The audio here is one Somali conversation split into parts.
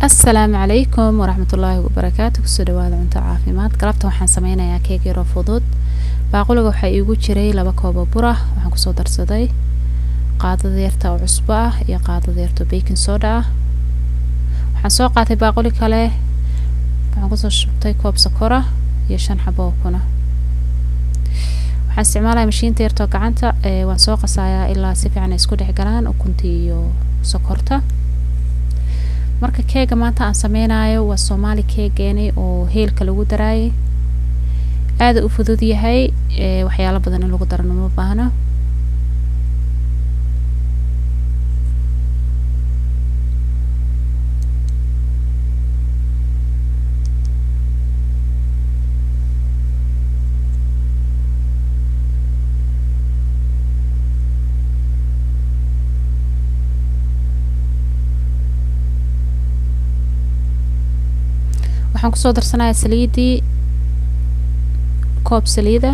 السلام عليكم ورحمة الله وبركاته. كسودواد cunto caafimaad. galabta waxaan sameynayaa keeg yar oo fudud. baaquliga waxa iigu jiray 2 koob oo bur ah. waxaan ku soo darsaday qaadada yarta oo cusbo ah iyo qaadada yarta oo baking soda ah. waxaan soo qaatay baaquli kale. waxaan ku soo shubtay koob sokor ah iyo 5 xabo oo kuna. waxaan isticmaalayaa mashiinta yarta oo gacanta waan soo qasayaa ilaa si fiican ay isku dhex galaan ukuntii iyo sokorta. marka keega maanta aan sameynayo waa Somali keegeeni oo heelka lagu daray aad u fudud yahay waxyaalo badan in lagu daro ma baahna. waxaan ku soo darsanayaa saliidii koob saliida.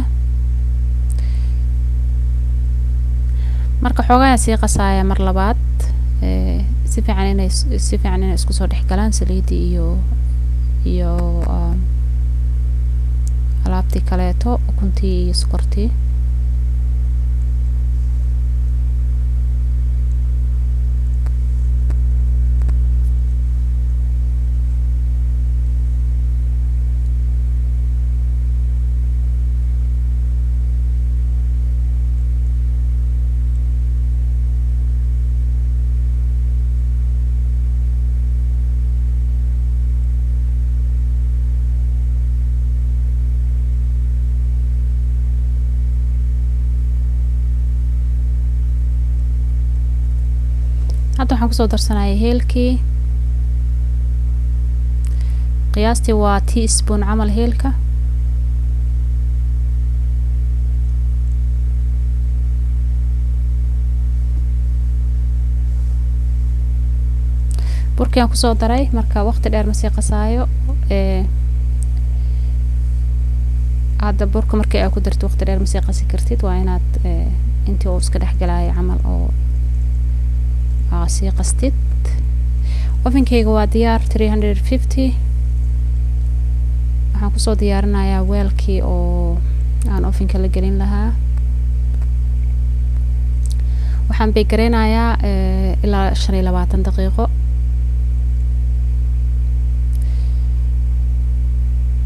marka xoogaa sii qasaaya mar labaad si fiican inay isku soo dhex galaan saliidii iyo alaabtii kaleeto ukuntii iyo sokortii. hadda waxaan ku soo darsanayaa heelkii qiyaastii waa teaspoon camal heelka. burkii aan ku soo daray marka waqti dheer ma sii qasaayo hadda burka markii aad ku darto waqti dheer ma sii qasi kartid waa inaad intii uu iska dhex galaayo camal oo sii qastid. ovenkeyga waa diyaar 350. waxaan ku soo diyaarinayaa weelkii oo aan ovenka la gelin lahaa. waxaan beegareynayaa ilaa 25 daqiiqo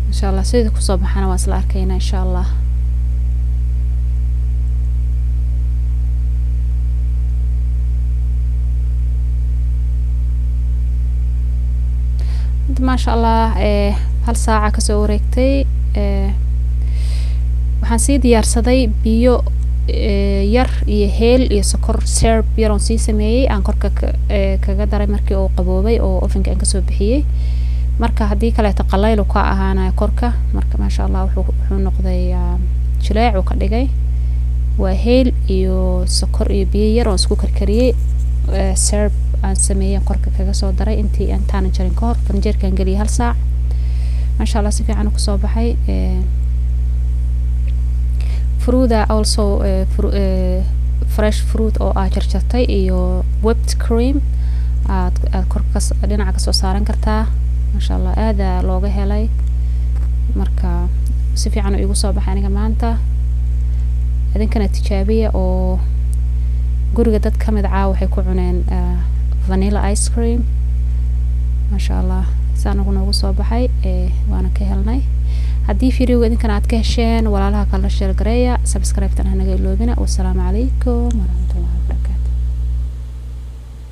insha Allah. sida ku soo baxana waa isla arkaynaa insha Allah. ما شاء الله هل ساعة كسو wareegtay waxaan sii diyaarsaday biyo yar iyo heel iyo sokor syrup yar oo sii sameeyay aan korka kaga daray markii uu qaboobay oo ovenka aan ka soo bixiyay. marka hadii kale ta qalayl ka ahaanay korka marka ma sha Allah wuxuu noqday jileec oo ka dhigay. waa heel iyo sokor iyo biyo yar oo isku karkariyay syrup aan sameeyay korka kaga soo daray intii aan taan jarin ka hor fanjeerkan galiyay hal saac. ma sha Allah si fiican ku soo baxay. fruita also fresh fruit oo jarjartay iyo whipped cream aad korka dhinaca ka soo saaran kartaa. ma sha Allah aad looga helay marka si fiican igu soo baxay aniga maanta. idinkana tijaabiya oo guriga dad kamid waxay ku cuneen vanilla ice cream. ما شاء الله سaan ugu soo baxay waana ka helnay. hadii fiiriyo idinkana aad ka hesheen walaalaha kala share gareeya subscribe tan hanaga iloobina. wassalaamu calaykum warahmatullahi